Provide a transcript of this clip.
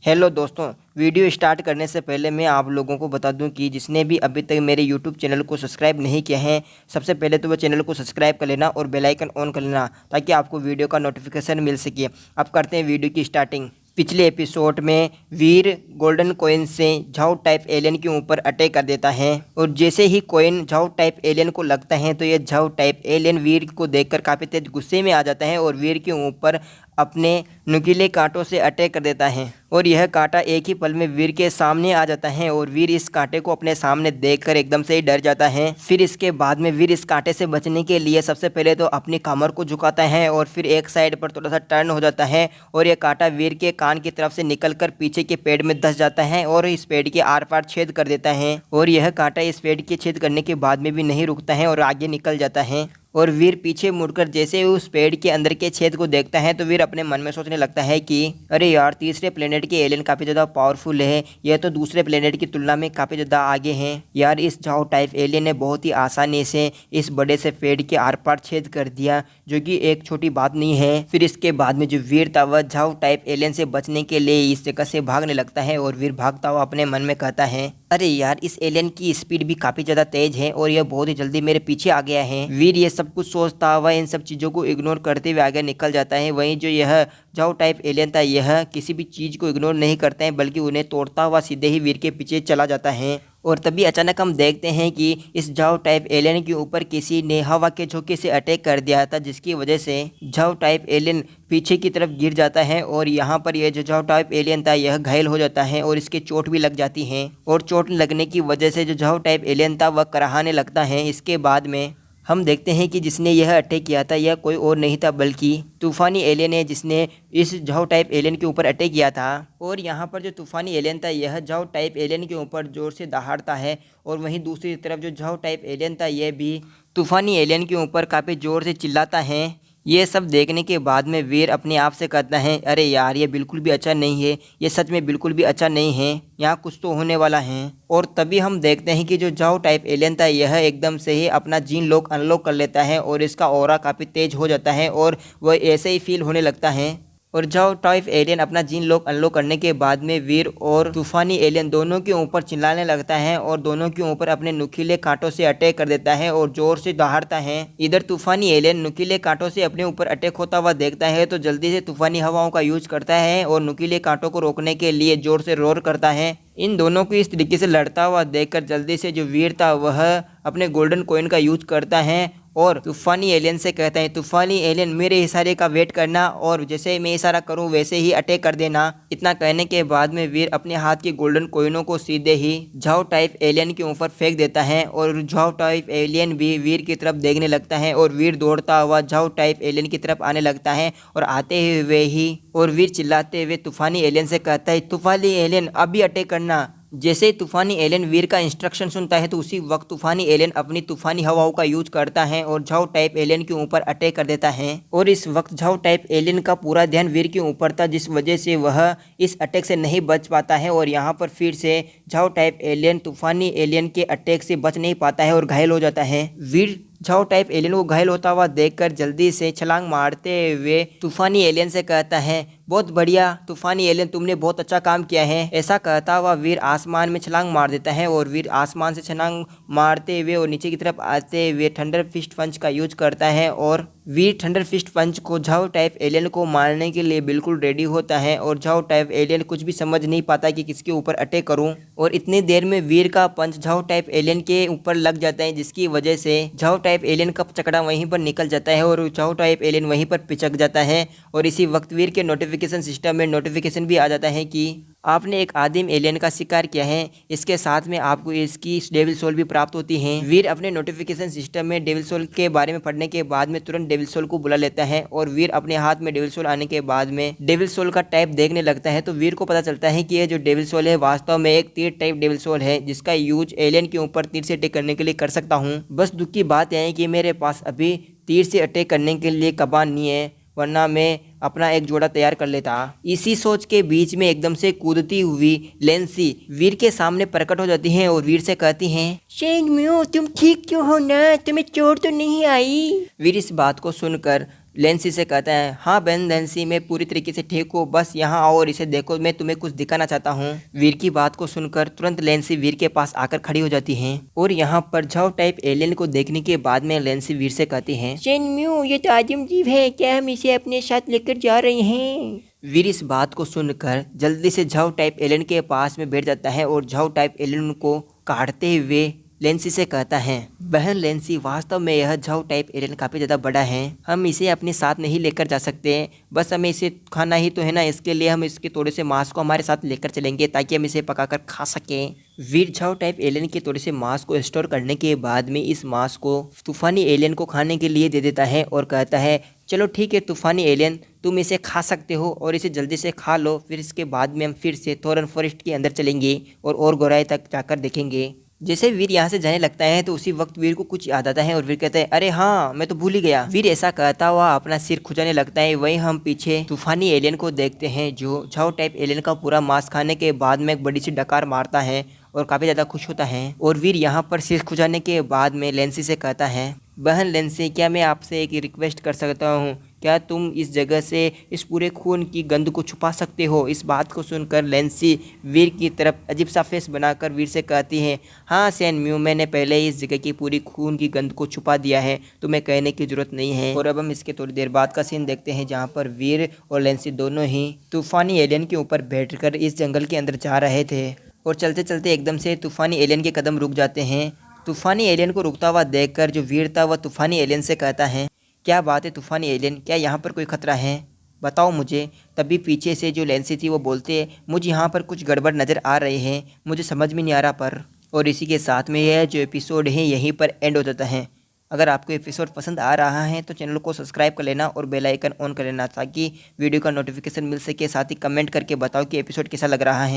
Hello दोस्तों, video start करने से पहले मैं आप लोगों को बता दूं कि जिसने भी अभी तक मेरे यूट्यूब चैनल को सब्सक्राइब नहीं किया है, सबसे पहले तो वो चैनल को सब्सक्राइब कर लेना और बेल आइकन ऑन कर लेना ताकि आपको वीडियो का नोटिफिकेशन मिल सके। अब करते हैं वीडियो की स्टार्टिंग। पिछले एपिसोड में वीर गोल्डन कॉइन से झाउ टाइप एलियन के ऊपर अटैक कर देता है और जैसे ही कॉइन झाउ टाइप एलियन को लगता है तो ये झाउ टाइप एलियन वीर को देखकर काफ़ी तेज गुस्से में आ जाता है और वीर के ऊपर अपने नुकीले कांटों से अटैक कर देता है और यह कांटा एक ही पल में वीर के सामने आ जाता है और वीर इस कांटे को अपने सामने देखकर एकदम से ही डर जाता है। फिर इसके बाद में वीर इस कांटे से बचने के लिए सबसे पहले तो अपनी कमर को झुकाता है और फिर एक साइड पर थोड़ा सा टर्न हो जाता है और यह कांटा वीर के कान की तरफ से निकलकर पीछे के पेड़ में धंस जाता है और इस पेड़ के आर पार छेद कर देता है और यह कांटा इस पेड़ के छेद करने के बाद में भी नहीं रुकता है और आगे निकल जाता है। और वीर पीछे मुड़कर जैसे ही उस पेड़ के अंदर के छेद को देखता है तो वीर अपने मन में सोचने लगता है कि अरे यार, तीसरे प्लेनेट के एलियन काफ़ी ज़्यादा पावरफुल है, यह तो दूसरे प्लेनेट की तुलना में काफ़ी ज़्यादा आगे हैं। यार, इस झाउ टाइप एलियन ने बहुत ही आसानी से इस बड़े से पेड़ के आर पार छेद कर दिया, जो कि एक छोटी बात नहीं है। फिर इसके बाद में जो वीर था वह झाउ टाइप एलियन से बचने के लिए इस जगह से भागने लगता है और वीर भागता हुआ अपने मन में कहता है अरे यार, इस एलियन की स्पीड भी काफ़ी ज़्यादा तेज है और यह बहुत ही जल्दी मेरे पीछे आ गया है। वीर ये सब कुछ सोचता हुआ इन सब चीज़ों को इग्नोर करते हुए आगे निकल जाता है। वहीं जो यह झाउ टाइप एलियन था यह किसी भी चीज़ को इग्नोर नहीं करता है बल्कि उन्हें तोड़ता हुआ सीधे ही वीर के पीछे चला जाता है। और तभी अचानक हम देखते हैं कि इस झाउ टाइप एलियन के ऊपर किसी ने हवा के झोंके से अटैक कर दिया था, जिसकी वजह से झाउ टाइप एलियन पीछे की तरफ गिर जाता है और यहाँ पर यह जो झाउ टाइप एलियन था यह घायल हो जाता है और इसके चोट भी लग जाती है और चोट लगने की वजह से जो झाउ टाइप एलियन था वह कराहने लगता है। इसके बाद में हम देखते हैं कि जिसने यह अटैक किया था यह कोई और नहीं था बल्कि तूफ़ानी एलियन है, जिसने इस झाउ टाइप एलियन के ऊपर अटैक किया था। और यहाँ पर जो तूफ़ानी एलियन था यह झाउ टाइप एलियन के ऊपर ज़ोर से दहाड़ता है और वहीं दूसरी तरफ जो झाउ टाइप एलियन था यह भी तूफ़ानी एलियन के ऊपर काफ़ी ज़ोर से चिल्लाता है। ये सब देखने के बाद में वीर अपने आप से कहता है अरे यार, ये बिल्कुल भी अच्छा नहीं है, ये सच में बिल्कुल भी अच्छा नहीं है, यहाँ कुछ तो होने वाला है। और तभी हम देखते हैं कि जो झाउ टाइप एलियन था यह एकदम से ही अपना जीन लॉक अनलॉक कर लेता है और इसका ऑरा काफ़ी तेज हो जाता है और वह ऐसे ही फील होने लगता है। और झाउ टाइप एलियन अपना जीन लॉक अनलॉक करने के बाद में वीर और तूफानी एलियन दोनों के ऊपर चिल्लाने लगता है और दोनों के ऊपर अपने नुकीले कांटों से अटैक कर देता है और जोर से दहाड़ता है। इधर तूफानी एलियन नुकीले कांटों से अपने ऊपर अटैक होता हुआ देखता है तो जल्दी से तूफानी हवाओं का यूज करता है और नुकीले कांटों को रोकने के लिए जोर से रोर करता है। इन दोनों को इस तरीके से लड़ता हुआ देखकर जल्दी से जो वीर था वह अपने गोल्डन कॉइन का यूज करता है और तूफानी एलियन से कहता है तूफानी एलियन, मेरे इशारे का वेट करना और जैसे मैं इशारा करूं वैसे ही अटैक कर देना। इतना कहने के बाद में वीर अपने हाथ के गोल्डन कॉइनों को सीधे ही झाउ टाइप एलियन के ऊपर फेंक देता है और झाउ टाइप एलियन भी वीर की तरफ देखने लगता है और वीर दौड़ता हुआ झाउ टाइप एलियन की तरफ आने लगता है और आते हुए ही और वीर चिल्लाते हुए तूफानी एलियन से कहता है तूफानी एलियन, अभी अटैक करना। जैसे ही तूफानी एलियन वीर का इंस्ट्रक्शन सुनता है तो उसी वक्त तूफानी एलियन अपनी तूफानी हवाओं का यूज करता है और झाउ टाइप एलियन के ऊपर अटैक कर देता है। और इस वक्त झाउ टाइप एलियन का पूरा ध्यान वीर के ऊपर था, जिस वजह से वह इस अटैक से नहीं बच पाता है और यहाँ पर फिर से झाउ टाइप एलियन तूफानी एलियन के अटैक से बच नहीं पाता है और घायल हो जाता है। वीर झाउ टाइप एलियन को घायल होता हुआ देखकर जल्दी से छलांग मारते हुए तूफानी एलियन से कहता है बहुत बढ़िया तूफानी एलियन, तुमने बहुत अच्छा काम किया है। ऐसा कहता हुआ वीर आसमान में छलांग मार देता है और वीर आसमान से छलांग मारते हुए और नीचे की तरफ आते हुए थंडर फिस्ट पंच का यूज करता है और वीर थंडर फिस्ट पंच को झाउ टाइप एलियन को मारने के लिए बिल्कुल रेडी होता है और झाउ टाइप एलियन कुछ भी समझ नहीं पाता कि किसके ऊपर अटैक करूं। और इतनी देर में वीर का पंच झाउ टाइप एलियन के ऊपर लग जाता है, जिसकी वजह से झाउ टाइप एलियन का चकड़ा वहीं पर निकल जाता है और झाउ टाइप एलियन वहीं पर पिचक जाता है। और इसी वक्त वीर के नोटिफिकेशन सिस्टम में नोटिफिकेशन भी आ जाता है कि आपने एक आदिम एलियन का शिकार किया है, इसके साथ में आपको इसकी डेविल सोल भी प्राप्त होती है। वीर अपने नोटिफिकेशन सिस्टम में डेविल सोल के बारे में पढ़ने के बाद में तुरंत डेविल सोल को बुला लेता है और वीर अपने हाथ में डेविल सोल आने के बाद में डेविल सोल का टाइप देखने लगता है तो वीर को पता चलता है कि यह जो डेविल सोल है वास्तव में एक तीर टाइप डेविल सोल है, जिसका यूज एलियन के ऊपर तीर से अटैक करने के लिए कर सकता हूँ। बस दुख की बात यह है कि मेरे पास अभी तीर से अटैक करने के लिए कमान नहीं है, वरना मैं अपना एक जोड़ा तैयार कर लेता। इसी सोच के बीच में एकदम से कूदती हुई लेंसी वीर के सामने प्रकट हो जाती हैं और वीर से कहती हैं शेंग म्यू, तुम ठीक क्यों हो ना, तुम्हें चोट तो नहीं आई? वीर इस बात को सुनकर लेंसी से कहता है, हाँ बहन लेंसी, मैं पूरी तरीके से ठीक हूँ, बस यहाँ आओ और इसे देखो, मैं तुम्हें कुछ दिखाना चाहता हूँ। वीर की बात को सुनकर तुरंत लेंसी वीर के पास आकर खड़ी हो जाती है और यहाँ पर झाओ टाइप एलियन को देखने के बाद में लेंसी वीर से कहती है, शेनम्यू ये तो आदिम जीव है, क्या हम इसे अपने साथ लेकर जा रहे हैं? वीर इस बात को सुनकर जल्दी से झाओ टाइप एलियन के पास में बैठ जाता है और झाओ टाइप एलियन को काटते हुए लेंसी से कहता है, बहन लेंसी, वास्तव में यह झाओ टाइप एलियन काफ़ी ज़्यादा बड़ा है, हम इसे अपने साथ नहीं लेकर जा सकते, बस हमें इसे खाना ही तो है ना, इसके लिए हम इसके थोड़े से मांस को हमारे साथ लेकर चलेंगे ताकि हम इसे पकाकर खा सकें। वीर झाओ टाइप एलियन के थोड़े से मांस को स्टोर करने के बाद में इस मांस को तूफानी एलियन को खाने के लिए दे देता है और कहता है, चलो ठीक है तूफानी एलियन, तुम इसे खा सकते हो और इसे जल्दी से खा लो, फिर इसके बाद में हम फिर से थोरन फॉरेस्ट के अंदर चलेंगे और गहराई तक जाकर देखेंगे। जैसे वीर यहाँ से जाने लगता है तो उसी वक्त वीर को कुछ याद आता है और वीर कहता है, अरे हाँ मैं तो भूल ही गया। वीर ऐसा कहता हुआ अपना सिर खुजाने लगता है। वहीं हम पीछे तूफानी एलियन को देखते हैं जो झाओ टाइप एलियन का पूरा मांस खाने के बाद में एक बड़ी सी डकार मारता है और काफ़ी ज़्यादा खुश होता है। और वीर यहाँ पर सिर खुजाने के बाद में लेंसी से कहता है, बहन लेंसी, क्या मैं आपसे एक रिक्वेस्ट कर सकता हूँ? क्या तुम इस जगह से इस पूरे खून की गंध को छुपा सकते हो? इस बात को सुनकर लेंसी वीर की तरफ अजीब सा फेस बनाकर वीर से कहती है, हाँ शेनम्यू, मैंने पहले इस जगह की पूरी खून की गंध को छुपा दिया है, तुम्हें कहने की ज़रूरत नहीं है। और अब हम इसके थोड़ी देर बाद का सीन देखते हैं जहाँ पर वीर और लेंसी दोनों ही तूफानी एलियन के ऊपर बैठकर इस जंगल के अंदर जा रहे थे और चलते चलते एकदम से तूफानी एलियन के कदम रुक जाते हैं। तूफानी एलियन को रुकता हुआ देखकर जो वीर था वह तूफानी एलियन से कहता है, क्या बात है तूफानी एलियन, क्या यहाँ पर कोई खतरा है? बताओ मुझे। तभी पीछे से जो लेंसी थी वो बोलते हैं, मुझे यहाँ पर कुछ गड़बड़ नज़र आ रहे हैं, मुझे समझ में नहीं आ रहा पर। और इसी के साथ में यह जो एपिसोड है यहीं पर एंड हो जाता है। अगर आपको एपिसोड पसंद आ रहा है तो चैनल को सब्सक्राइब कर लेना और बेल आइकन ऑन कर लेना ताकि वीडियो का नोटिफिकेशन मिल सके। साथ ही कमेंट करके बताओ कि एपिसोड कैसा लग रहा है।